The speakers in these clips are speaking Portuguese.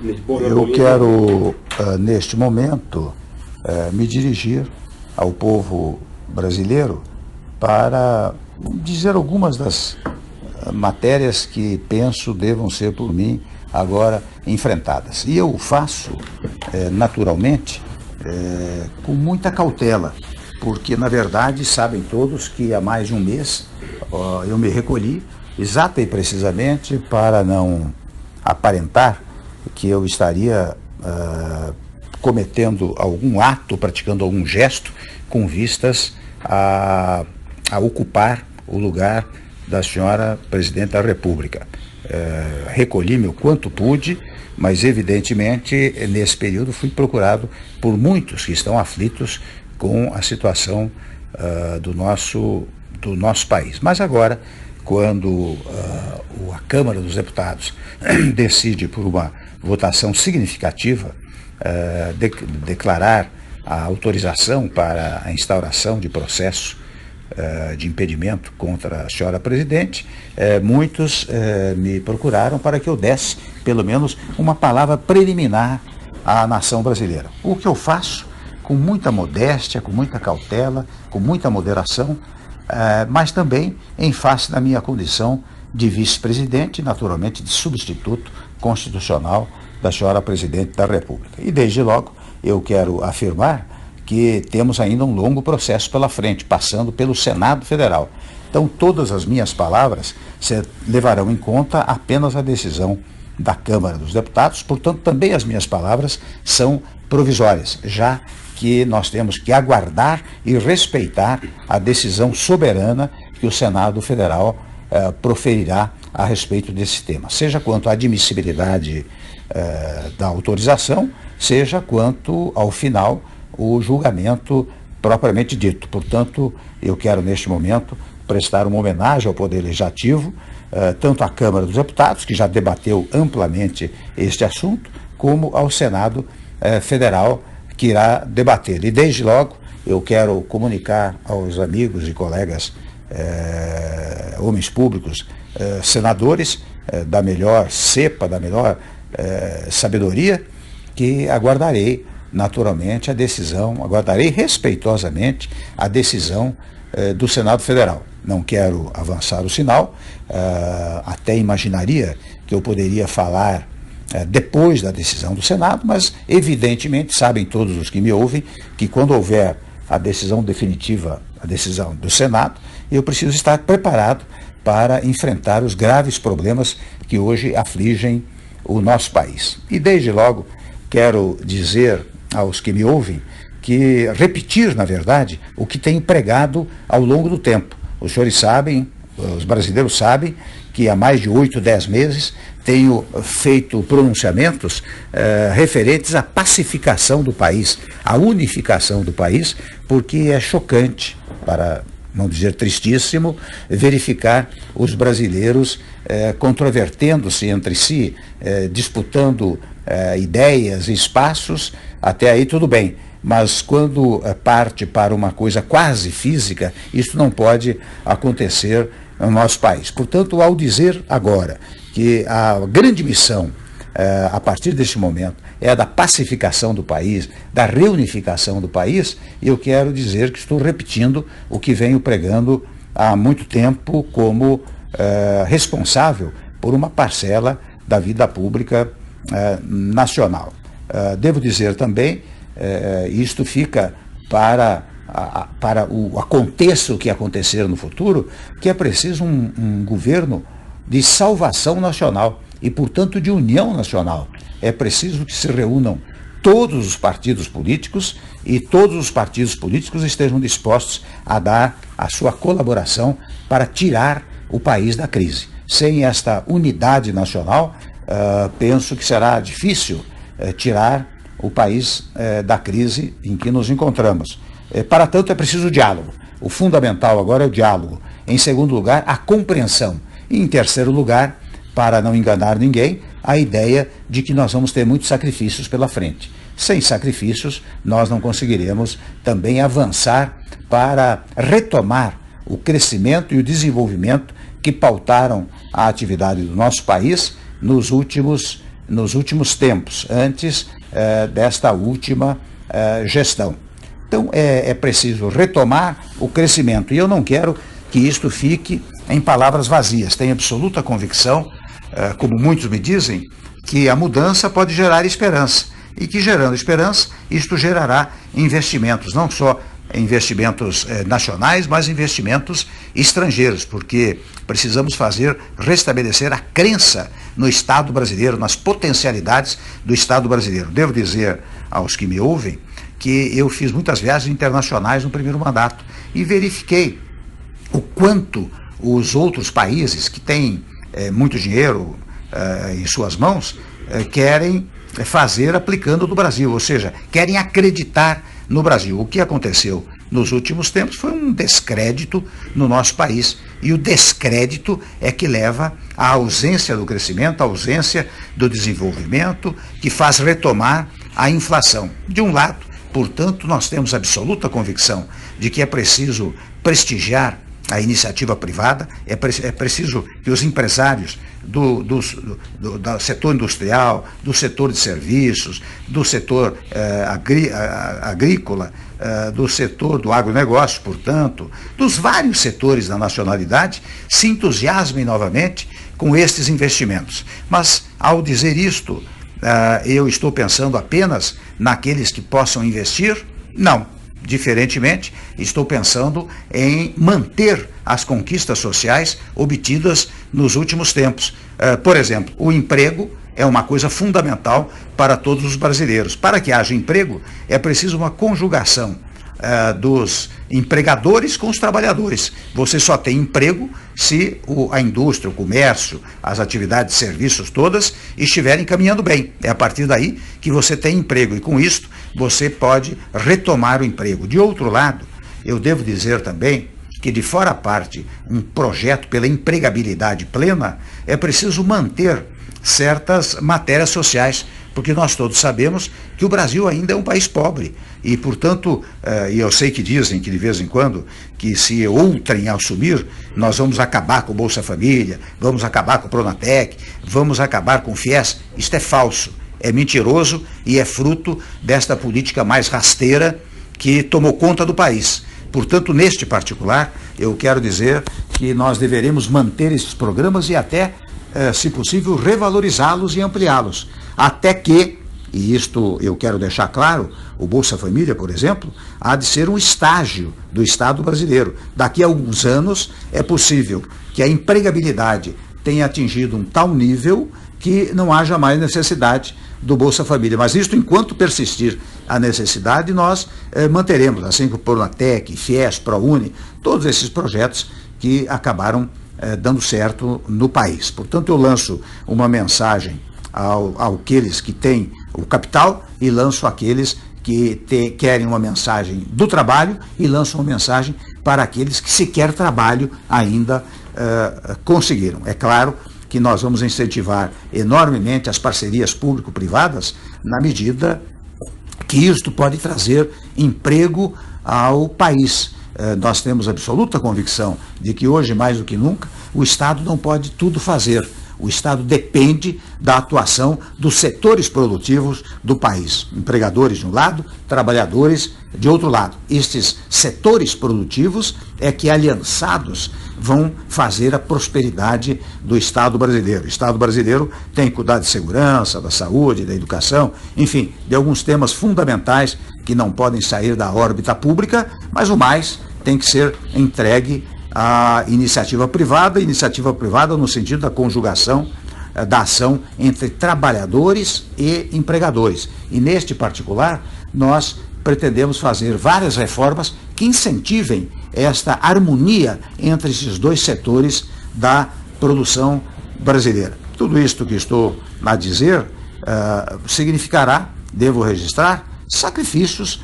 Eu quero, neste momento, me dirigir ao povo brasileiro para dizer algumas das matérias que penso devam ser por mim agora enfrentadas. E eu o faço, naturalmente, com muita cautela, porque, na verdade, sabem todos que há mais de um mês eu me recolhi exata e precisamente para não aparentar que eu estaria cometendo algum ato, praticando algum gesto com vistas a ocupar o lugar da senhora Presidente da República. Recolhi-me o quanto pude, mas evidentemente nesse período fui procurado por muitos que estão aflitos com a situação do nosso país. Mas agora, quando a Câmara dos Deputados decide por uma votação significativa declarar a autorização para a instauração de processo de impedimento contra a senhora Presidente, muitos me procuraram para que eu desse pelo menos uma palavra preliminar à nação brasileira. O que eu faço com muita modéstia, com muita cautela, com muita moderação, mas também em face da minha condição de vice-presidente, naturalmente de substituto constitucional da senhora Presidente da República. E desde logo eu quero afirmar que temos ainda um longo processo pela frente, passando pelo Senado Federal. Então todas as minhas palavras levarão em conta apenas a decisão da Câmara dos Deputados, portanto também as minhas palavras são provisórias, já que nós temos que aguardar e respeitar a decisão soberana que o Senado Federal proferirá a respeito desse tema, seja quanto à admissibilidade da autorização, seja quanto ao final o julgamento propriamente dito. Portanto, eu quero neste momento prestar uma homenagem ao Poder Legislativo, tanto à Câmara dos Deputados, que já debateu amplamente este assunto, como ao Senado Federal, que irá debater. E desde logo eu quero comunicar aos amigos e colegas homens públicos, senadores da melhor cepa, da melhor sabedoria, que aguardarei naturalmente a decisão, aguardarei respeitosamente a decisão do Senado Federal. Não quero avançar o sinal, até imaginaria que eu poderia falar depois da decisão do Senado, mas evidentemente sabem todos os que me ouvem que quando houver a decisão definitiva, a decisão do Senado, eu preciso estar preparado para enfrentar os graves problemas que hoje afligem o nosso país. E desde logo quero dizer aos que me ouvem que repetir, na verdade, o que tenho pregado ao longo do tempo. Os senhores sabem, os brasileiros sabem, que há mais de 8, 10 meses tenho feito pronunciamentos referentes à pacificação do país, à unificação do país, porque é chocante, para não dizer tristíssimo, verificar os brasileiros controvertendo-se entre si, disputando ideias e espaços. Até aí tudo bem, mas quando parte para uma coisa quase física, isso não pode acontecer no nosso país. Portanto, ao dizer agora que a grande missão, a partir deste momento, é a da pacificação do país, da reunificação do país, eu quero dizer que estou repetindo o que venho pregando há muito tempo como responsável por uma parcela da vida pública nacional. Devo dizer também, isto fica para aconteça o que acontecer no futuro, que é preciso um governo de salvação nacional e, portanto, de união nacional. É preciso que se reúnam todos os partidos políticos e todos os partidos políticos estejam dispostos a dar a sua colaboração para tirar o país da crise. Sem esta unidade nacional, penso que será difícil tirar o país da crise em que nos encontramos. Para tanto, é preciso diálogo. O fundamental agora é o diálogo. Em segundo lugar, a compreensão. E em terceiro lugar, para não enganar ninguém, a ideia de que nós vamos ter muitos sacrifícios pela frente. Sem sacrifícios, nós não conseguiremos também avançar para retomar o crescimento e o desenvolvimento que pautaram a atividade do nosso país nos últimos nos últimos tempos, antes desta última gestão. Então é preciso retomar o crescimento, e eu não quero que isto fique em palavras vazias. Tenho absoluta convicção, como muitos me dizem, que a mudança pode gerar esperança, e que gerando esperança, isto gerará investimentos, não só investimentos nacionais, mas investimentos estrangeiros, porque precisamos restabelecer a crença no Estado brasileiro, nas potencialidades do Estado brasileiro. Devo dizer aos que me ouvem que eu fiz muitas viagens internacionais no primeiro mandato e verifiquei o quanto os outros países que têm muito dinheiro em suas mãos querem fazer aplicando no Brasil, ou seja, querem acreditar no Brasil. O que aconteceu nos últimos tempos foi um descrédito no nosso país, e o descrédito é que leva à ausência do crescimento, à ausência do desenvolvimento, que faz retomar a inflação. De um lado, portanto, nós temos absoluta convicção de que é preciso prestigiar a iniciativa privada, é preciso que os empresários do setor industrial, do setor de serviços, do setor agrícola, do setor do agronegócio, portanto, dos vários setores da nacionalidade, se entusiasmem novamente com estes investimentos. Mas, ao dizer isto, eu estou pensando apenas naqueles que possam investir? Não. Diferentemente, estou pensando em manter as conquistas sociais obtidas nos últimos tempos. Por exemplo, o emprego é uma coisa fundamental para todos os brasileiros. Para que haja emprego, é preciso uma conjugação dos empregadores com os trabalhadores. Você só tem emprego se a indústria, o comércio, as atividades de serviços todas estiverem caminhando bem. É a partir daí que você tem emprego, e com isto você pode retomar o emprego. De outro lado, eu devo dizer também que, de fora a parte, um projeto pela empregabilidade plena, é preciso manter certas matérias sociais, porque nós todos sabemos que o Brasil ainda é um país pobre e, portanto, e eu sei que dizem que de vez em quando que se outrem assumir, nós vamos acabar com o Bolsa Família, vamos acabar com o Pronatec, vamos acabar com o FIES. Isto é falso, é mentiroso e é fruto desta política mais rasteira que tomou conta do país. Portanto, neste particular, eu quero dizer que nós deveremos manter esses programas e até, se possível, revalorizá-los e ampliá-los. Até que, e isto eu quero deixar claro, o Bolsa Família, por exemplo, há de ser um estágio do Estado brasileiro. Daqui a alguns anos é possível que a empregabilidade tenha atingido um tal nível que não haja mais necessidade do Bolsa Família. Mas isto, enquanto persistir a necessidade, nós manteremos, assim como o Pronatec, FIES, ProUni, todos esses projetos que acabaram dando certo no país. Portanto, eu lanço uma mensagem àqueles que têm o capital e lanço àqueles que querem uma mensagem do trabalho e lanço uma mensagem para aqueles que sequer trabalho ainda conseguiram. É claro que nós vamos incentivar enormemente as parcerias público-privadas na medida que isto pode trazer emprego ao país. Nós temos absoluta convicção de que hoje, mais do que nunca, o Estado não pode tudo fazer. O Estado depende da atuação dos setores produtivos do país. Empregadores de um lado, trabalhadores de outro lado. Estes setores produtivos é que, aliançados, vão fazer a prosperidade do Estado brasileiro. O Estado brasileiro tem que cuidar de segurança, da saúde, da educação, enfim, de alguns temas fundamentais que não podem sair da órbita pública, mas o mais tem que ser entregue à iniciativa privada no sentido da conjugação da ação entre trabalhadores e empregadores. E neste particular, nós pretendemos fazer várias reformas que incentivem esta harmonia entre esses dois setores da produção brasileira. Tudo isto que estou a dizer significará, devo registrar, sacrifícios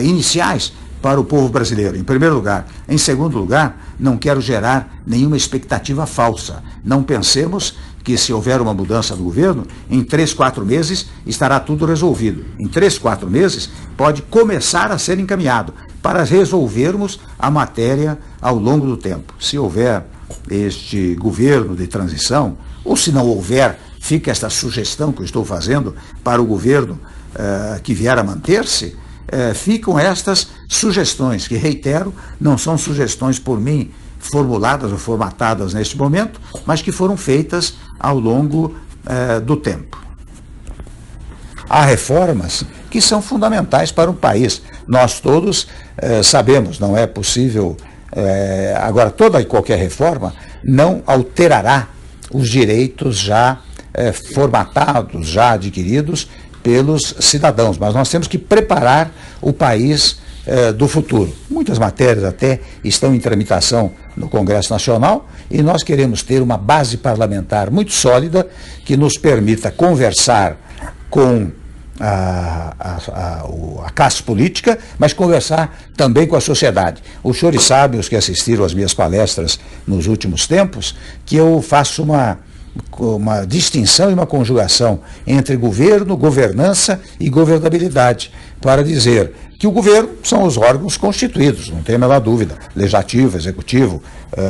iniciais para o povo brasileiro, em primeiro lugar. Em segundo lugar, não quero gerar nenhuma expectativa falsa. Não pensemos que, se houver uma mudança no governo, em 3, 4 meses estará tudo resolvido. Em 3, 4 meses pode começar a ser encaminhado para resolvermos a matéria ao longo do tempo. Se houver este governo de transição, ou se não houver fica esta sugestão que eu estou fazendo para o governo que vier a manter-se, ficam estas sugestões, que, reitero, não são sugestões por mim formuladas ou formatadas neste momento, mas que foram feitas ao longo do tempo. Há reformas que são fundamentais para um país. Nós todos sabemos, não é possível. Agora, toda e qualquer reforma não alterará os direitos já formatados, já adquiridos pelos cidadãos, mas nós temos que preparar o país do futuro. Muitas matérias até estão em tramitação no Congresso Nacional e nós queremos ter uma base parlamentar muito sólida que nos permita conversar com a classe política, mas conversar também com a sociedade. Os senhores sabem, os que assistiram às minhas palestras nos últimos tempos, que eu faço uma distinção e uma conjugação entre governo, governança e governabilidade, para dizer que o governo são os órgãos constituídos, não tem a menor dúvida, legislativo, executivo,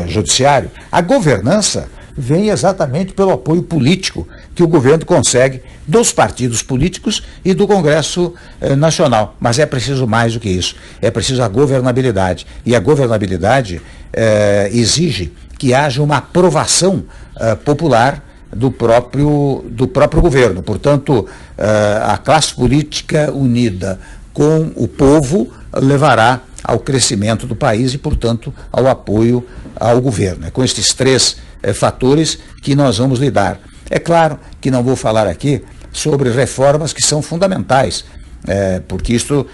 judiciário. A governança vem exatamente pelo apoio político que o governo consegue dos partidos políticos e do Congresso Nacional. Mas é preciso mais do que isso, é preciso a governabilidade. E a governabilidade exige que haja uma aprovação popular do próprio governo. Portanto, a classe política unida com o povo levará ao crescimento do país e, portanto, ao apoio ao governo. É com estes três fatores que nós vamos lidar. É claro que não vou falar aqui sobre reformas que são fundamentais, porque isso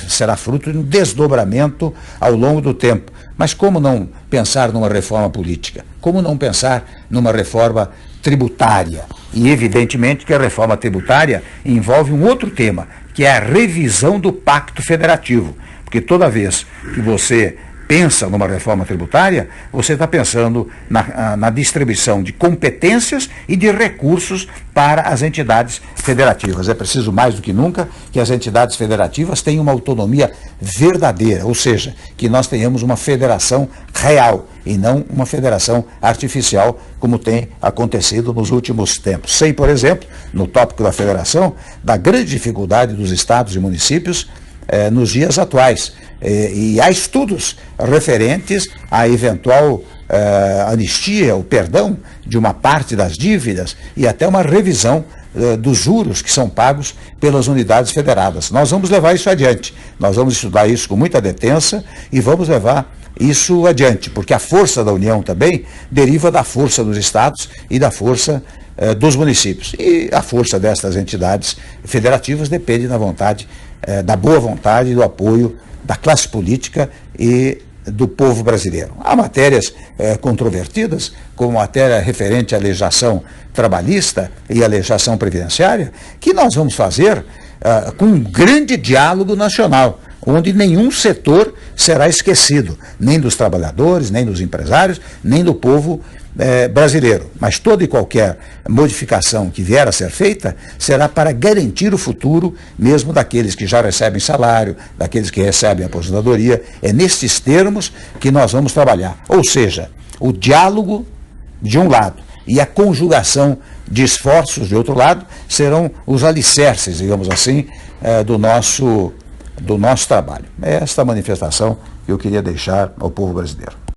será fruto de um desdobramento ao longo do tempo. Mas como não pensar numa reforma política? Como não pensar numa reforma tributária? E evidentemente que a reforma tributária envolve um outro tema, que é a revisão do Pacto Federativo. Porque toda vez que você pensa numa reforma tributária, você está pensando na distribuição de competências e de recursos para as entidades federativas. É preciso mais do que nunca que as entidades federativas tenham uma autonomia verdadeira, ou seja, que nós tenhamos uma federação real e não uma federação artificial, como tem acontecido nos últimos tempos. Sei, por exemplo, no tópico da federação, da grande dificuldade dos estados e municípios nos dias atuais. E há estudos referentes à eventual anistia, o perdão de uma parte das dívidas e até uma revisão dos juros que são pagos pelas unidades federadas. Nós vamos levar isso adiante, nós vamos estudar isso com muita detença e vamos levar isso adiante, porque a força da União também deriva da força dos estados e da força dos municípios. E a força destas entidades federativas depende da boa vontade e do apoio da classe política e do povo brasileiro. Há matérias controvertidas, como matéria referente à legislação trabalhista e à legislação previdenciária, que nós vamos fazer com um grande diálogo nacional, onde nenhum setor será esquecido, nem dos trabalhadores, nem dos empresários, nem do povo brasileiro. Mas toda e qualquer modificação que vier a ser feita será para garantir o futuro mesmo daqueles que já recebem salário, daqueles que recebem aposentadoria. É nestes termos que nós vamos trabalhar. Ou seja, o diálogo de um lado e a conjugação de esforços de outro lado serão os alicerces, digamos assim, do nosso trabalho. É esta manifestação que eu queria deixar ao povo brasileiro.